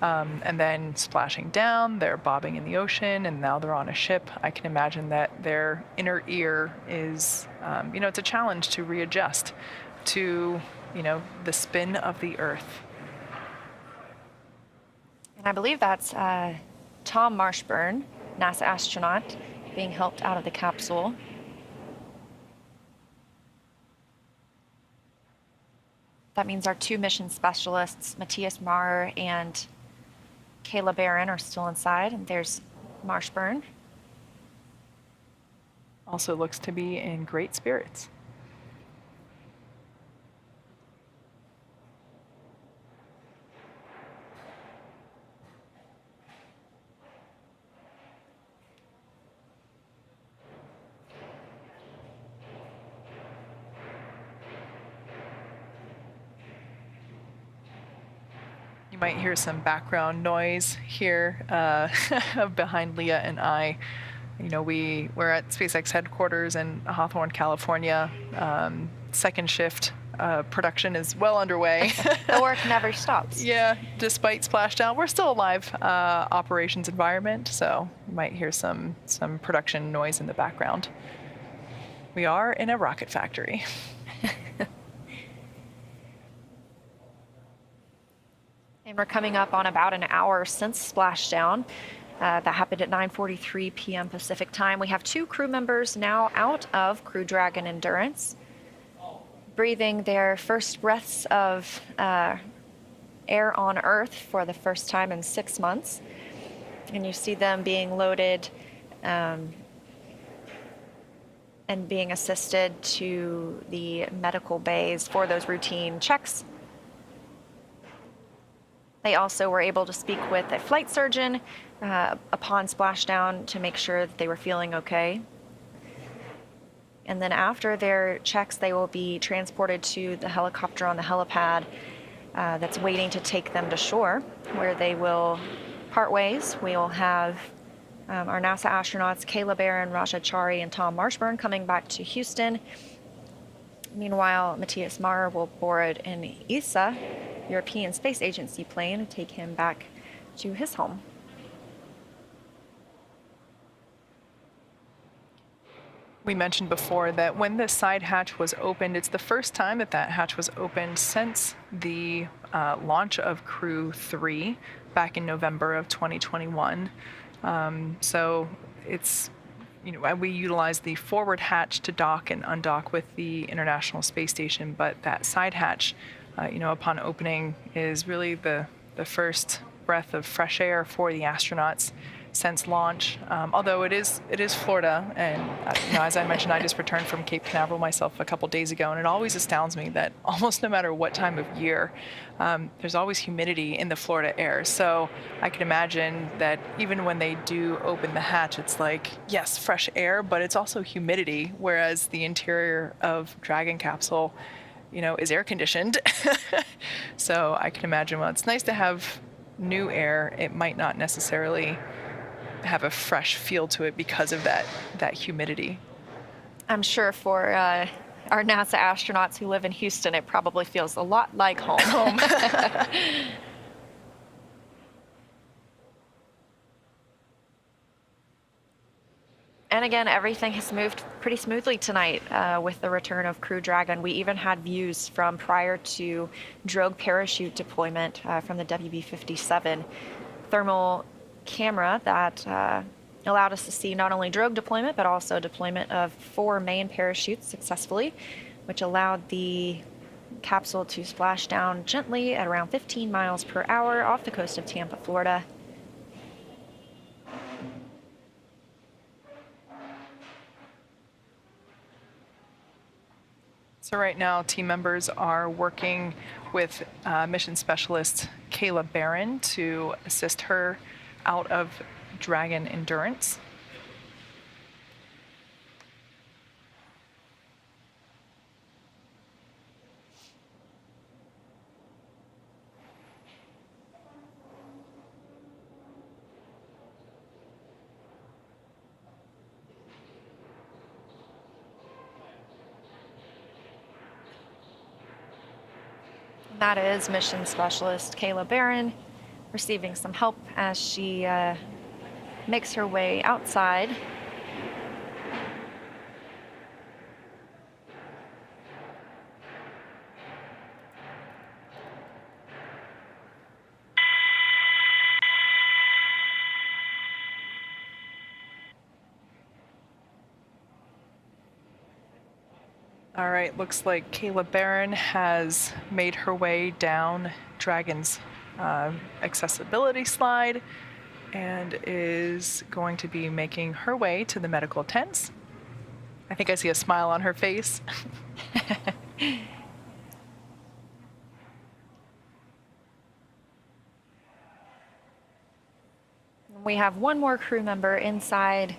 And then splashing down, they're bobbing in the ocean, and now they're on a ship. I can imagine that their inner ear is, it's a challenge to readjust to, the spin of the Earth. And I believe that's Tom Marshburn, NASA astronaut, being helped out of the capsule. That means our 2 mission specialists, Matthias Maurer and Kayla Barron, are still inside, and there's Marshburn. Also looks to be in great spirits. You might hear some background noise here behind Leah and I. We're at SpaceX headquarters in Hawthorne, California. Second shift production is well underway. The work never stops. Yeah, despite splashdown, we're still a live operations environment, so you might hear some production noise in the background. We are in a rocket factory. And we're coming up on about an hour since splashdown. That happened at 9:43 p.m. Pacific time. We have 2 crew members now out of Crew Dragon Endurance, breathing their first breaths of air on Earth for the first time in 6 months. And you see them being loaded and being assisted to the medical bays for those routine checks. They also were able to speak with a flight surgeon upon splashdown to make sure that they were feeling okay. And then after their checks, they will be transported to the helicopter on the helipad that's waiting to take them to shore, where they will part ways. We will have our NASA astronauts, Kayla Barron, Rajachari, and Tom Marshburn coming back to Houston. Meanwhile, Matthias Maurer will board an ESA, European Space Agency plane, and take him back to his home. We mentioned before that when the side hatch was opened, it's the first time that hatch was opened since the launch of Crew-3 back in November of 2021. So it's, we utilize the forward hatch to dock and undock with the International Space Station, but that side hatch, upon opening, is really the first breath of fresh air for the astronauts since launch. Although it is Florida, and as I mentioned, I just returned from Cape Canaveral myself a couple days ago, and it always astounds me that almost no matter what time of year, there's always humidity in the Florida air. So I can imagine that even when they do open the hatch, it's like, yes, fresh air, but it's also humidity, whereas the interior of Dragon capsule, is air conditioned. So I can imagine, well, it's nice to have new air. It might not necessarily have a fresh feel to it because of that humidity. I'm sure for our NASA astronauts who live in Houston, it probably feels a lot like home. And again, everything has moved pretty smoothly tonight with the return of Crew Dragon. We even had views from prior to drogue parachute deployment from the WB-57 thermal camera that allowed us to see not only drogue deployment, but also deployment of 4 main parachutes successfully, which allowed the capsule to splash down gently at around 15 miles per hour off the coast of Tampa, Florida. So right now, team members are working with mission specialist Kayla Barron to assist her out of Dragon Endurance. That is mission specialist Kayla Barron receiving some help as she makes her way outside. All right, looks like Kayla Barron has made her way down Dragon's accessibility slide and is going to be making her way to the medical tents. I think I see a smile on her face. We have one more crew member inside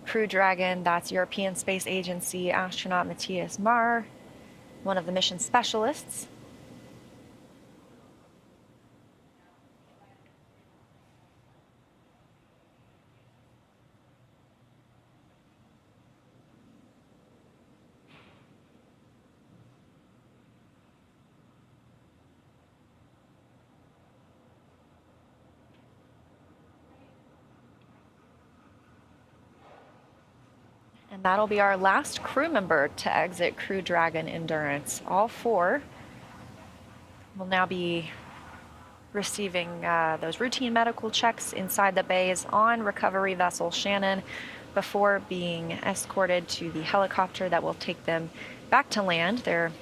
Crew Dragon. That's European Space Agency astronaut Matthias Marr, one of the mission specialists. And that'll be our last crew member to exit Crew Dragon Endurance. All 4 will now be receiving those routine medical checks inside the bays on recovery vessel Shannon before being escorted to the helicopter that will take them back to land. Their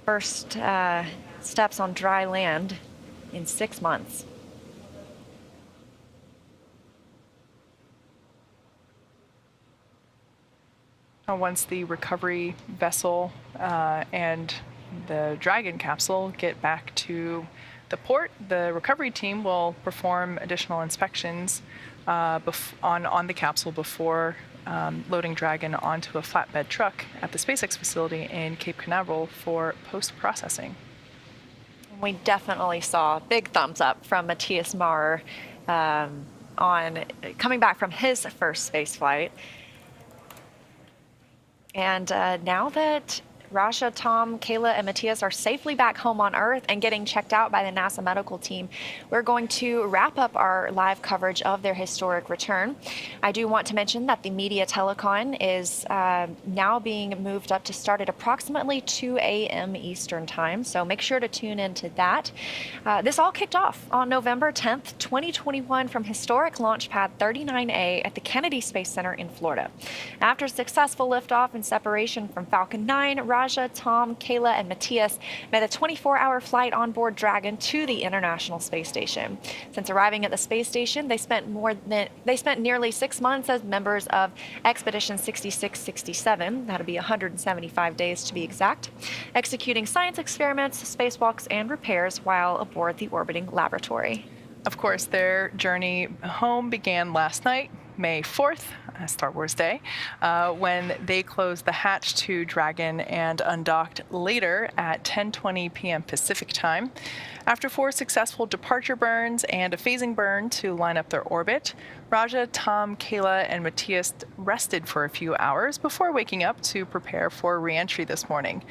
first steps on dry land in 6 months. Once the recovery vessel and the Dragon capsule get back to the port, the recovery team will perform additional inspections on the capsule before loading Dragon onto a flatbed truck at the SpaceX facility in Cape Canaveral for post-processing. We definitely saw big thumbs up from Matthias Marr on coming back from his first space flight. And now that Rasha, Tom, Kayla, and Matthias are safely back home on Earth and getting checked out by the NASA medical team, we're going to wrap up our live coverage of their historic return. I do want to mention that the media telecon is now being moved up to start at approximately 2 a.m. Eastern time, so make sure to tune into that. This all kicked off on November 10th, 2021 from historic launch pad 39A at the Kennedy Space Center in Florida. After successful liftoff and separation from Falcon 9, Raja, Tom, Kayla, and Matthias made a 24-hour flight on board Dragon to the International Space Station. Since arriving at the space station, they spent nearly 6 months as members of Expedition 6667. That'll be 175 days to be exact, executing science experiments, spacewalks, and repairs while aboard the orbiting laboratory. Of course, their journey home began last night May 4th, Star Wars Day, when they closed the hatch to Dragon and undocked later at 10:20 p.m. Pacific time. After 4 successful departure burns and a phasing burn to line up their orbit, Raja, Tom, Kayla, and Matthias rested for a few hours before waking up to prepare for re-entry this morning.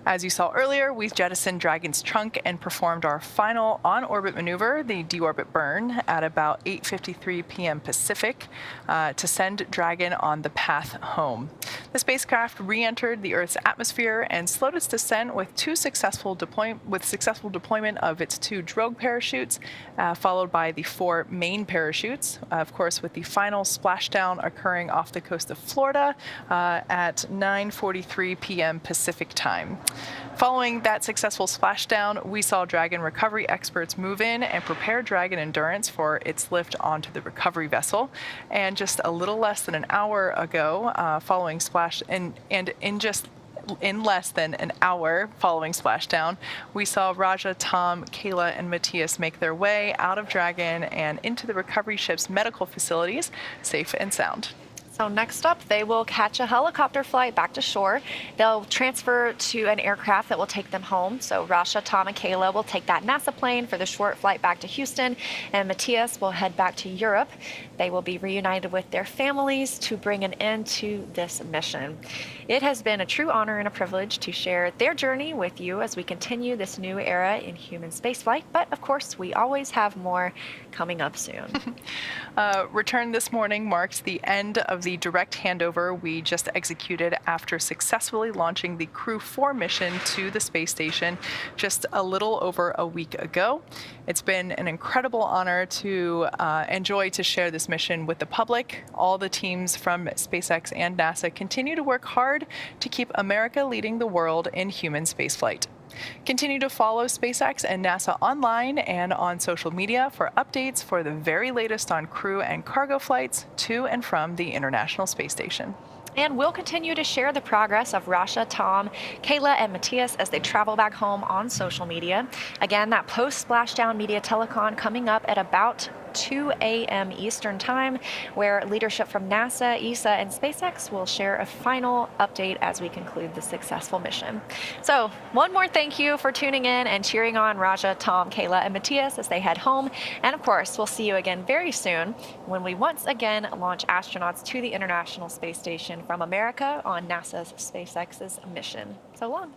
As you saw earlier, we jettisoned Dragon's trunk and performed our final on-orbit maneuver, the deorbit burn, at about 8:53 p.m. Pacific to send Dragon on the path home. The spacecraft re-entered the Earth's atmosphere and slowed its descent with successful deployment of its 2 drogue parachutes, followed by the 4 main parachutes, of course, with the final splashdown occurring off the coast of Florida at 9:43 p.m. Pacific time. Following that successful splashdown, we saw Dragon recovery experts move in and prepare Dragon Endurance for its lift onto the recovery vessel. And just a little less than an hour ago, following in less than an hour following splashdown, we saw Raja, Tom, Kayla, and Matthias make their way out of Dragon and into the recovery ship's medical facilities, safe and sound. So next up, they will catch a helicopter flight back to shore. They'll transfer to an aircraft that will take them home. So Rasha, Tom, and Kayla will take that NASA plane for the short flight back to Houston, and Matthias will head back to Europe. They will be reunited with their families to bring an end to this mission. It has been a true honor and a privilege to share their journey with you as we continue this new era in human spaceflight. But of course, we always have more coming up soon. Return this morning marks the end of the direct handover we just executed after successfully launching the Crew-4 mission to the space station just a little over a week ago. It's been an incredible honor to enjoy to share this mission with the public. All the teams from SpaceX and NASA continue to work hard to keep America leading the world in human spaceflight. Continue to follow SpaceX and NASA online and on social media for updates for the very latest on crew and cargo flights to and from the International Space Station. And we'll continue to share the progress of Rasha, Tom, Kayla, and Matthias as they travel back home on social media. Again, that post-splashdown media telecon coming up at about 2 a.m. Eastern Time, where leadership from NASA, ESA, and SpaceX will share a final update as we conclude the successful mission. So, one more thank you for tuning in and cheering on Raja, Tom, Kayla, and Matthias as they head home. And of course, we'll see you again very soon when we once again launch astronauts to the International Space Station from America on NASA's SpaceX's mission. So long.